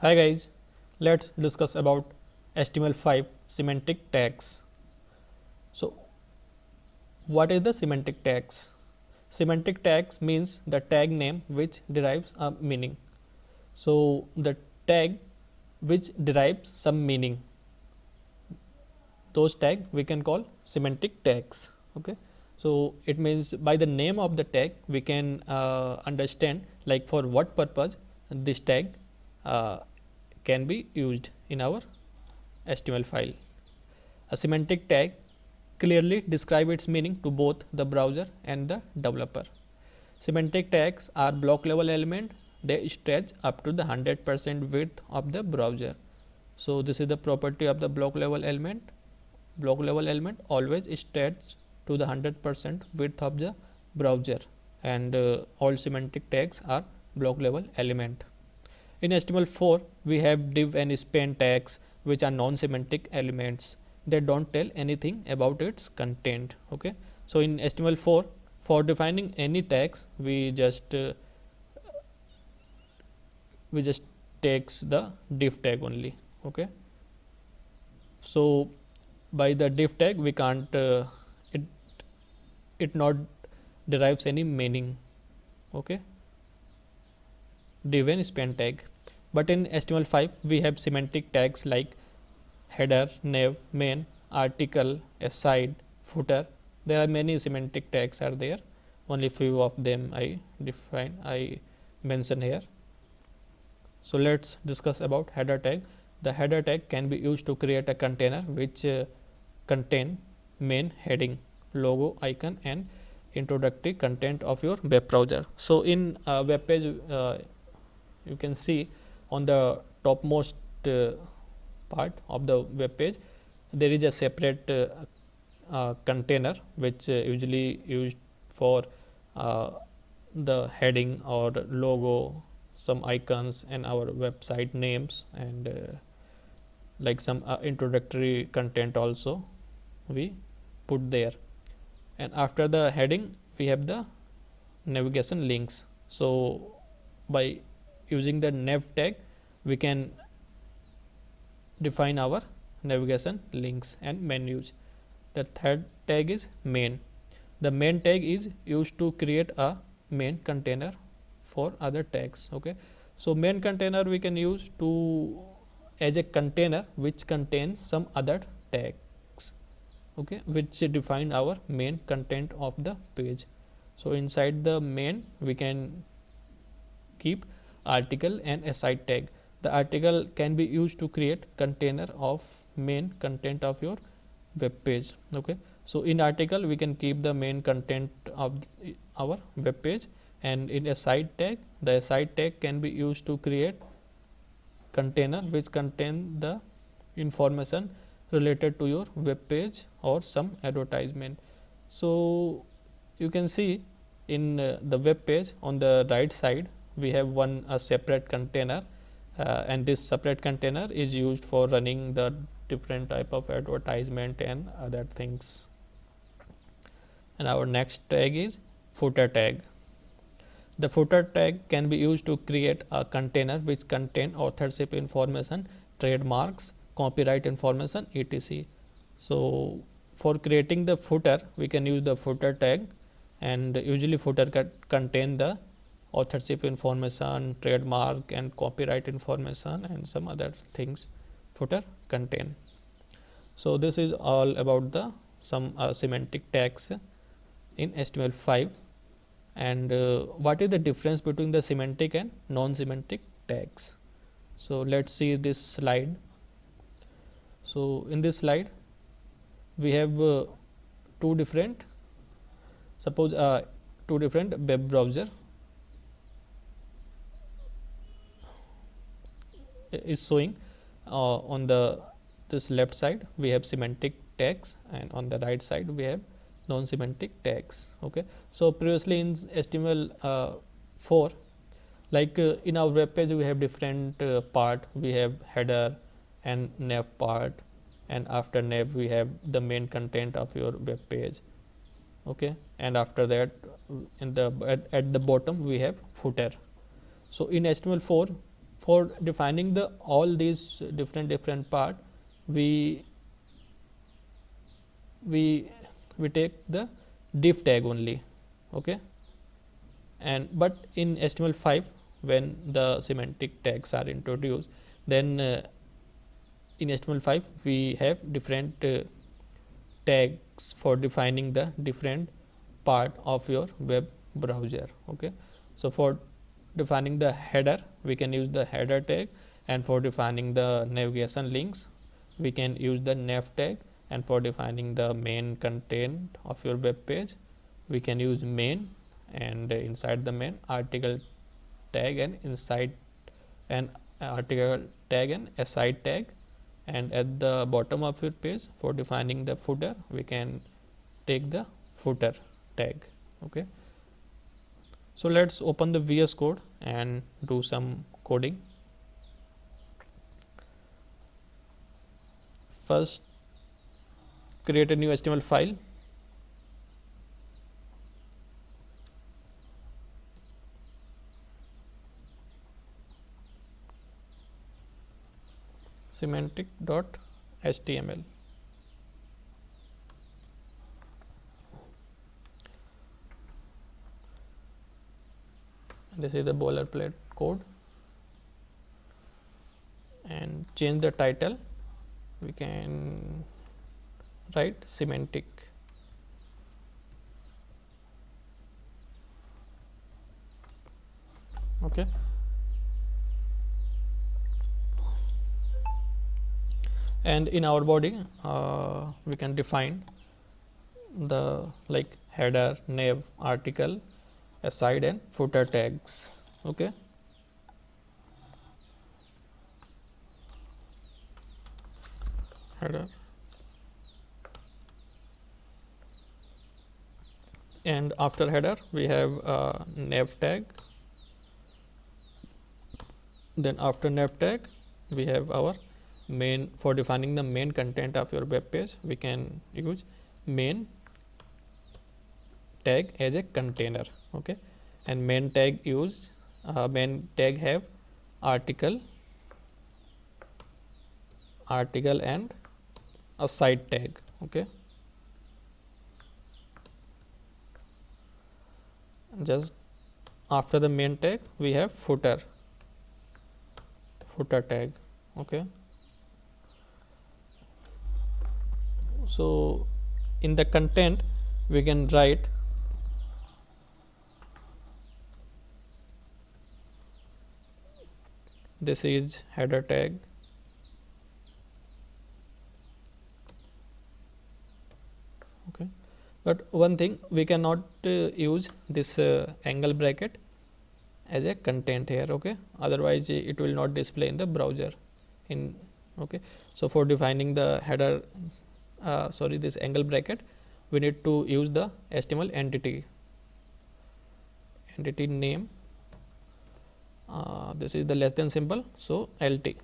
Hi guys, let's discuss about HTML5 semantic tags. So, what is the semantic tags? Semantic tags means the tag name which derives a meaning. So, the tag which derives some meaning, those tag we can call semantic tags. Okay. So, it means by the name of the tag we can understand like for what purpose this tag uh, can be used in our HTML file. A semantic tag clearly describe its meaning to both the browser and the developer. Semantic tags are block level element. They stretch up to the 100% width of the browser. So this is the property of the block level element. Block level element always stretch to the 100% width of the browser, and all semantic tags are block level element. In HTML4 we have div and span tags which are non-semantic elements. They don't tell anything about its content. Okay, so in HTML4 for defining any tags we just takes the div tag only. Okay, so by the div tag we can't it not derives any meaning. Okay, div and span tag. But in HTML5 we have semantic tags like header, nav, main, article, aside, footer. There are many semantic tags are there. Only few of them I mention here. So let's discuss about header tag. The header tag can be used to create a container which contain main heading, logo, icon and introductory content of your web browser. So in a web page you can see on the topmost part of the web page there is a separate container which usually used for the heading or logo, some icons and our website names, and like some introductory content also we put there. And after the heading we have the navigation links. So by using the nav tag we can define our navigation links and menus. The third tag is main. The main tag is used to create a main container for other tags. Okay, so main container we can use to as a container which contains some other tags. Okay, which define our main content of the page. So inside the main we can keep article and aside tag. The article can be used to create container of main content of your web page. Okay, so in article we can keep the main content of our web page, and in aside tag the aside tag can be used to create container which contain the information related to your web page or some advertisement. So you can see in the web page on the right side we have one a separate container, and this separate container is used for running the different type of advertisement and other things. And our next tag is footer tag. The footer tag can be used to create a container which contain authorship information, trademarks, copyright information, etc. So for creating the footer we can use the footer tag, and usually footer contain the authorship information, trademark and copyright information and some other things footer contain. So this is all about the some semantic tags in HTML5. And what is the difference between the semantic and non-semantic tags? So let's see this slide. So in this slide we have two different web browser is showing. On the this left side we have semantic tags, and on the right side we have non-semantic tags. Okay, so previously in HTML4 like in our web page we have different part. We have header and nav part, and after nav we have the main content of your web page. Okay, and after that in the at the bottom we have footer. So in HTML4 For defining the all these different part, we we we take the div tag only. Okay, and but in HTML5, when the semantic tags are introduced, then in HTML5 we have different tags for defining the different part of your web browser. Okay, so for defining the header, we can use the header tag, and for defining the navigation links, we can use the nav tag, and for defining the main content of your web page, we can use main, and inside the main article tag, and inside an article tag and aside tag, and at the bottom of your page for defining the footer, we can take the footer tag. Okay, so let's open the VS Code and do some coding. First, create a new HTML file. semantic.html. This is the boilerplate code, and change the title. We can write semantic. Okay, and in our body we can define the like header, nav, article, aside and footer tags. Okay, header, and after header we have nav tag. Then after nav tag we have our main. For defining the main content of your web page, we can use main tag as a container. Okay, and main tag have article and a side tag. Okay, just after the main tag we have footer tag. Okay, so in the content we can write this is header tag, okay, but one thing, we cannot use this angle bracket as a content here. Okay, otherwise it will not display in the browser. Okay, so for defining the header, this angle bracket, we need to use the HTML entity name. This is the less than symbol, so LT.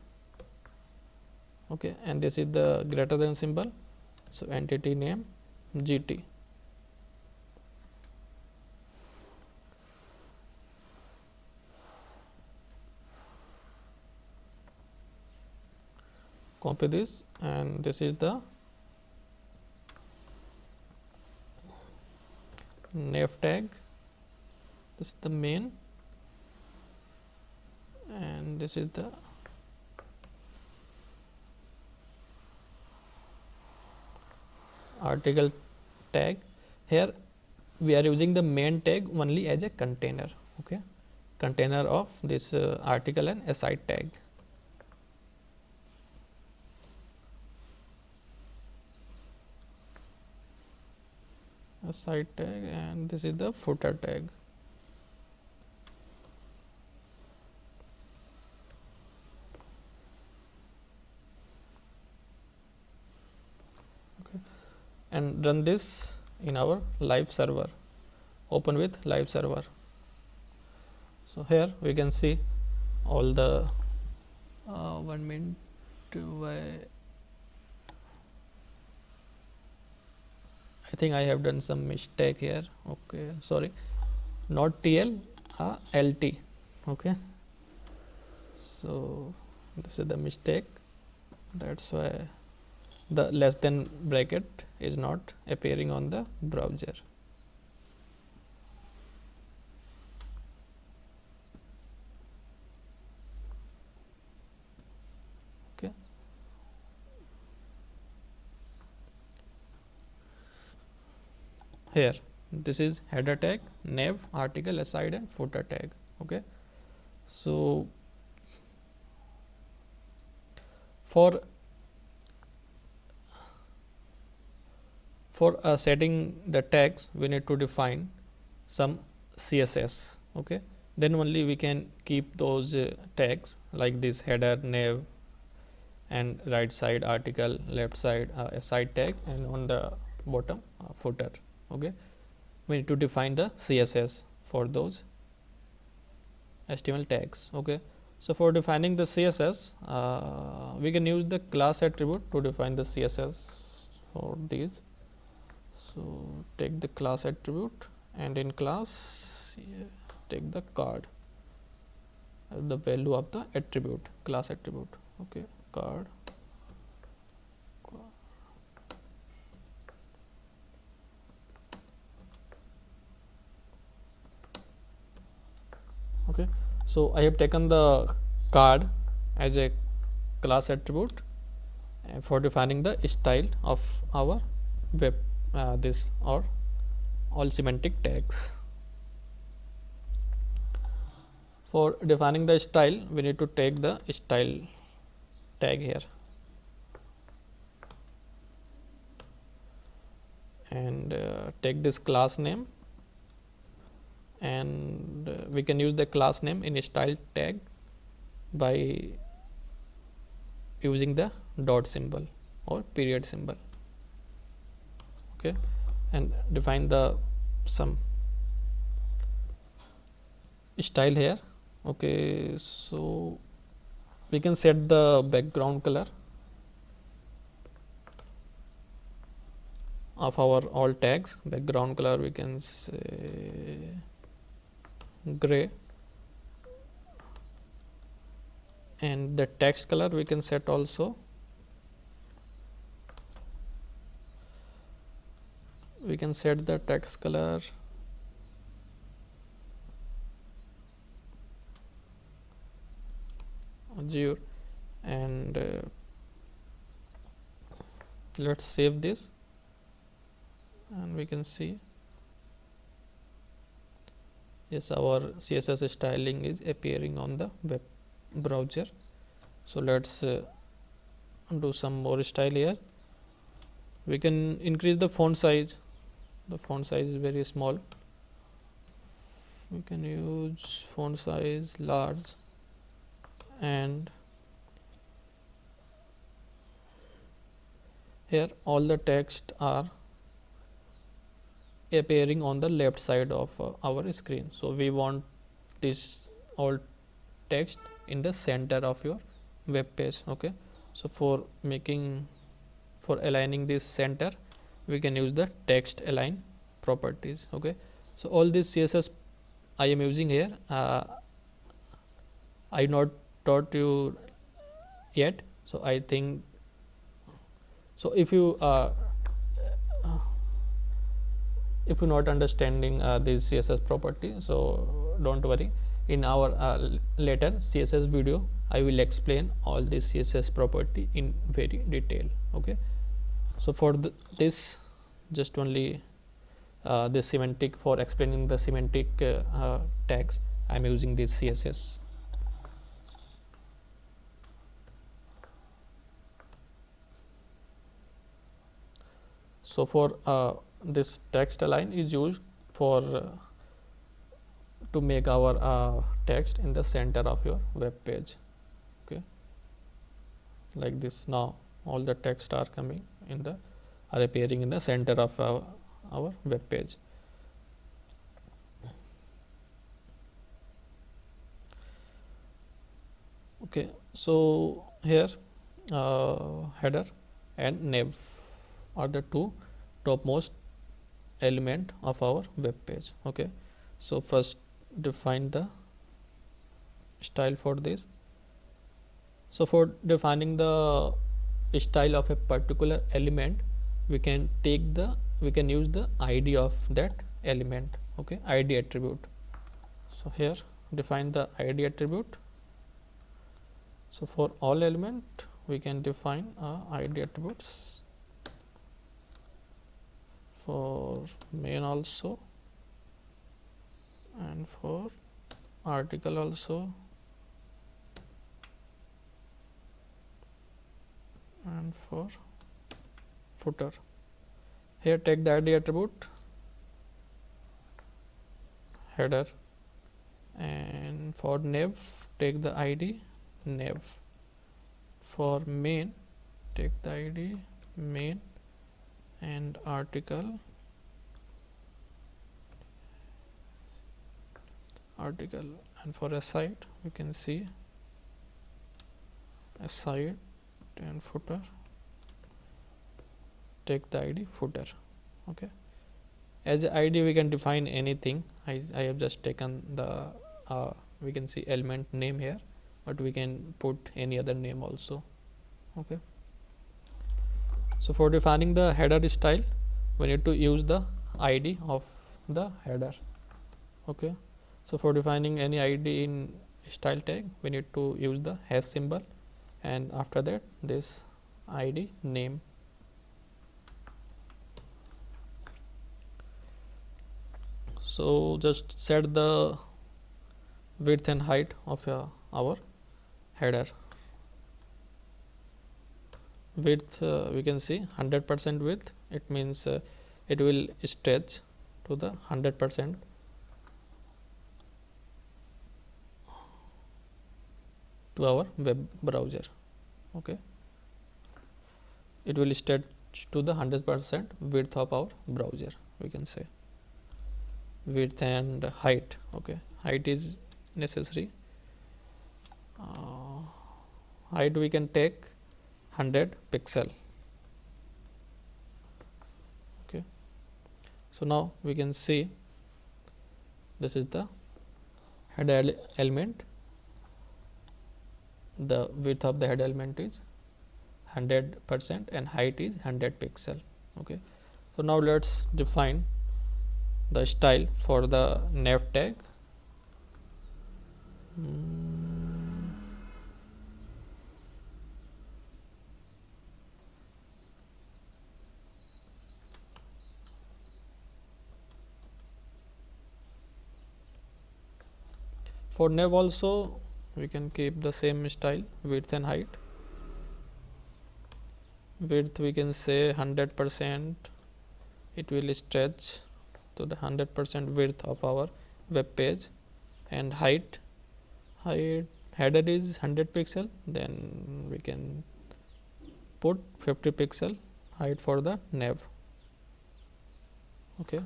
Okay, and this is the greater than symbol, so entity name GT. Copy this, and this is the nav tag. This is the main, and this is the article tag. Here we are using the main tag only as a container. Okay, container of this article and aside tag. Aside tag, and this is the footer tag. Okay, and run this in our live server. Open with live server. So here we can see all the 1 minute. I think I have done some mistake here. Okay, sorry, not TL, LT. Okay, So this is the mistake, that's why the less than bracket is not appearing on the browser. Okay, here this is header tag, nav, article, aside and footer tag. Okay, so for setting the tags, we need to define some CSS. Okay, then only we can keep those tags like this header, nav, and right side article, left side aside tag, and on the bottom footer. Okay, we need to define the CSS for those HTML tags. Okay, so for defining the CSS, we can use the class attribute to define the CSS for these. So take the class attribute, and in class take the card, the value of the attribute, class attribute. Okay, card. Okay, so I have taken the card as a class attribute for defining the style of our web, this or all semantic tags. For defining the style, we need to take the style tag here, and take this class name, and we can use the class name in style tag by using the dot symbol or period symbol. Okay, and define the some style here. Okay, so we can set the background color of our all tags. Background color we can say gray, and the text color we can set also, we can set the text color azure, and let's save this, and we can see yes, our CSS styling is appearing on the web browser. So let's do some more style here. We can increase the font size. The font size is very small. We can use font size large, and here all the text are appearing on the left side of our screen. So we want this all text in the center of your web page. Okay, so for aligning this center, we can use the text align properties. Okay, so all this CSS I am using here, I not taught you yet, so I think so if you not understanding this CSS property, so don't worry, in our later CSS video I will explain all this CSS property in very detail. Okay, so for this just only this semantic, for explaining the semantic tags, I am using this CSS. So for this text align is used for to make our text in the center of your web page. Okay, like this. Now all the text are coming in the are appearing in the center of our web page. Okay, so here header and nav are the two topmost element of our web page. Okay, so first define the style for this. So for defining the style of a particular element, we can use the id of that element. Okay, id attribute. So here define the id attribute. So for all element we can define id attributes, for main also, and for article also, and for footer. Here take the id attribute header, and for nav take the id nav. For main take the id main, and article and for aside we can see aside, and footer take the id footer. Okay, as a id we can define anything. I have just taken the we can see element name here, but we can put any other name also. Okay, so for defining the header style we need to use the id of the header. Okay, so for defining any id in style tag we need to use the hash symbol, and after that this id name. So just set the width and height of our header. Width we can see 100% width, it means it will stretch to the 100% to our web browser. Okay, it will stretch to the 100% width of our browser, we can say. Width and height. Okay, height is necessary. Height we can take 100 pixel. Okay, so now we can see this is the header element. The width of the header element is 100% and height is 100 pixel. Okay, so now let's define the style for the nav tag. For nav also we can keep the same style, width and height. Width we can say 100%, it will stretch to the 100% width of our web page. And height header is 100 pixel, then we can put 50 pixel height for the nav. Okay,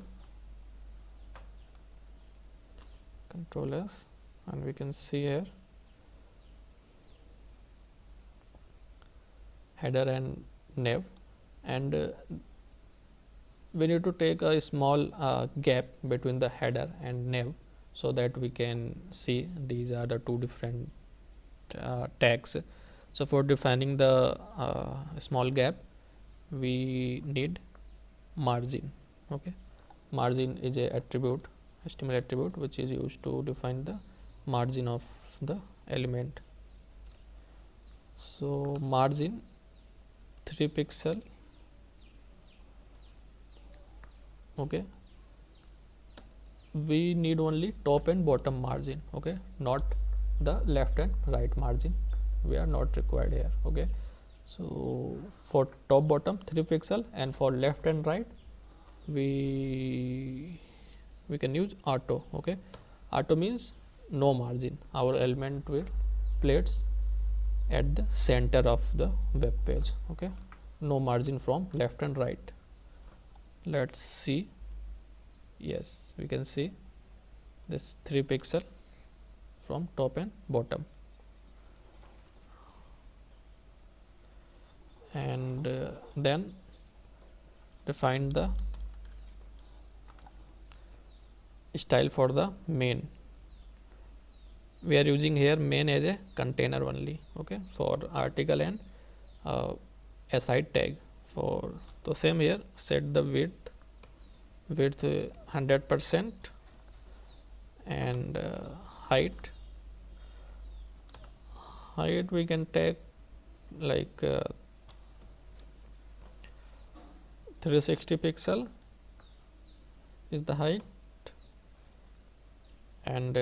Control S, and we can see here header and nav, and we need to take a small gap between the header and nav, so that we can see these are the two different tags. So for defining the small gap we need margin. Okay, margin is a attribute, HTML attribute, which is used to define the margin of the element. So margin 3 pixel. Okay, we need only top and bottom margin. Okay, not the left and right margin, we are not required here. Okay, so for top bottom 3 pixel, and for left and right we can use auto. Okay, auto means no margin, our element will place at the center of the web page. Okay, no margin from left and right. Let's see. Yes, we can see this 3 pixel from top and bottom. And then define the style for the main. we are using here main as a container only, okay, for article and aside tag. For the same here, set the width 100% and height we can take like 360 pixel is the height, and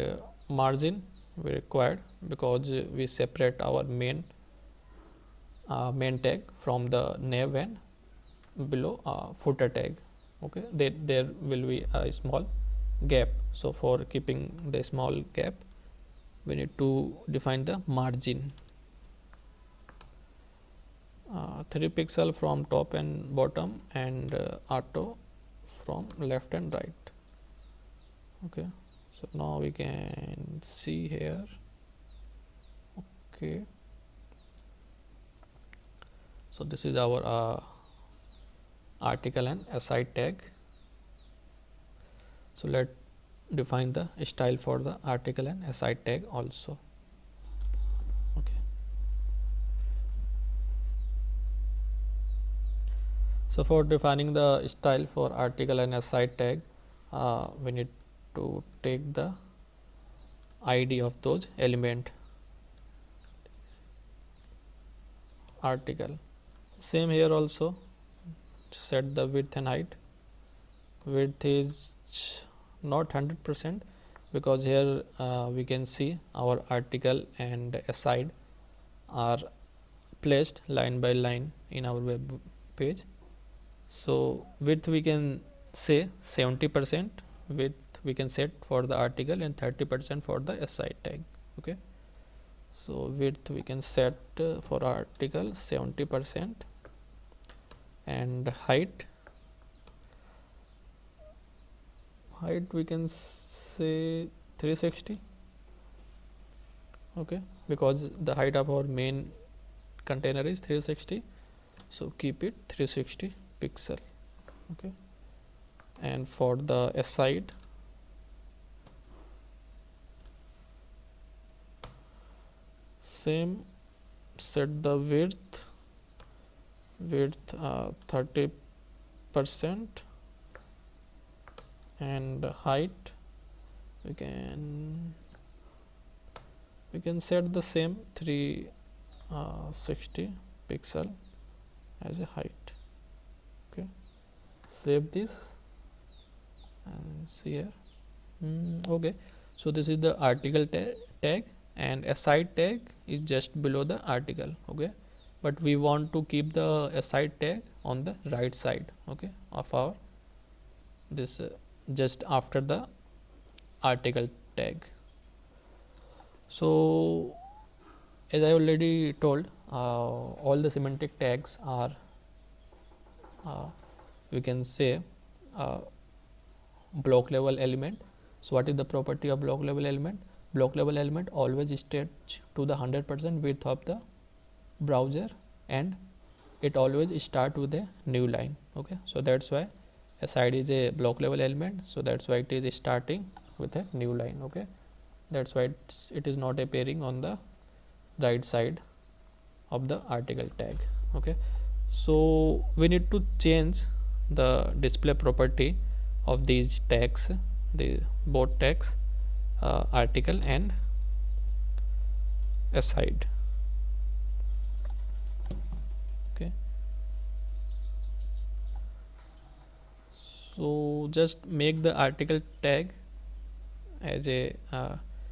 margin we required because we separate our main tag from the nav and below footer tag, okay. There will be a small gap, so for keeping the small gap we need to define the margin 3 pixel from top and bottom, and auto from left and right, okay. So now we can see here, okay. So this is our article and aside tag. So let define the style for the article and aside tag also, okay. So for defining the style for article and aside tag, we need to take the ID of those element article. Same here also, set the width and height. Width is not 100% because here we can see our article and aside are placed line by line in our web page. So width we can say 70% width we can set for the article and 30% for the aside tag, okay. So width we can set for article 70% and height we can say 360, okay, because the height of our main container is 360, so keep it 360 pixel, okay. And for the aside, same, set the width 30% and height we can set the same 360 pixel as a height, okay. Save this and see here, okay. So this is the article tag and aside tag is just below the article, okay, but we want to keep the aside tag on the right side, okay, of our this just after the article tag. So as I already told, all the semantic tags are we can say block level element. So what is the property of block level element? Block level element always stretch to the 100% width of the browser and it always start with a new line, okay. So that's why aside is a block level element, so that's why it is starting with a new line, okay. That's why it is not appearing on the right side of the article tag, okay. So we need to change the display property of these tags, the both tags, article and aside, okay. So just make the article tag as a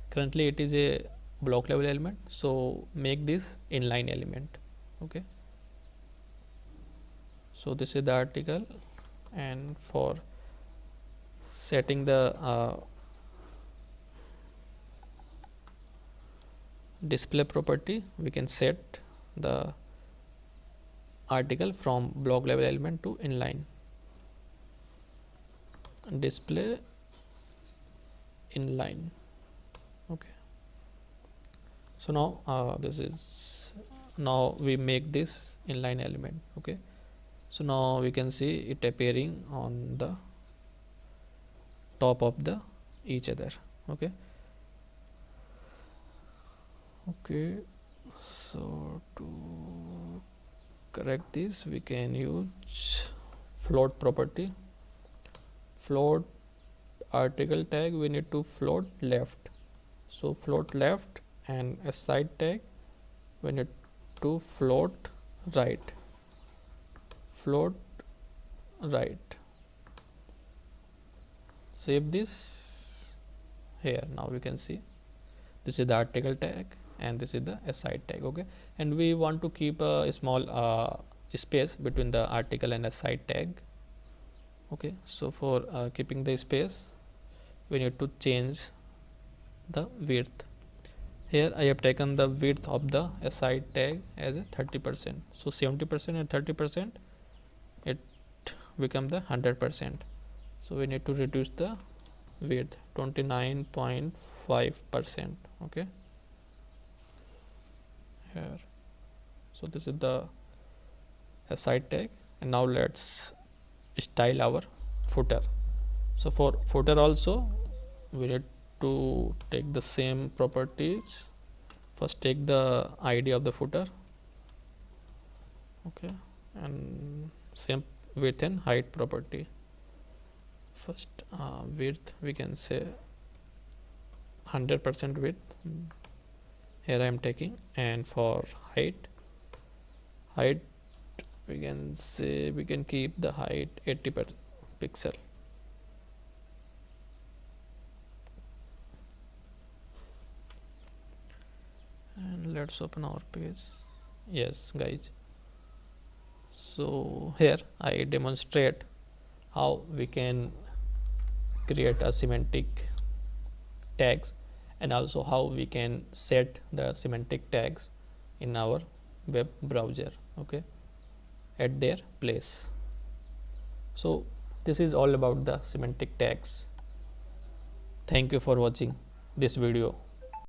currently it is a block level element, so make this inline element, okay. So this is the article, and for setting the display property we can set the article from block level element to inline, display inline, okay. So now this is, now we make this inline element, okay. So now we can see it appearing on the top of the each other, okay. Okay, so to correct this we can use float property. Float article tag we need to float left, so float left, and a side tag we need to float right, float right. Save this. Here now we can see this is the article tag and this is the aside tag. Okay, and we want to keep a small space between the article and aside tag. Okay, so for keeping the space we need to change the width. Here I have taken the width of the aside tag as a 30%, so 70% and 30% it become the 100%. So we need to reduce the width 29.5%. okay, here, so this is the aside tag. And now let's style our footer. So for footer also we need to take the same properties. First take the id of the footer. Okay, and same width and height property. First width we can say 100% width, here I am taking. And for height we can say we can keep the height 80 per pixel. And let's open our page. Yes guys, so here I demonstrate how we can create a semantic tags, and also how we can set the semantic tags in our web browser, okay, at their place. So this is all about the semantic tags. Thank you for watching this video.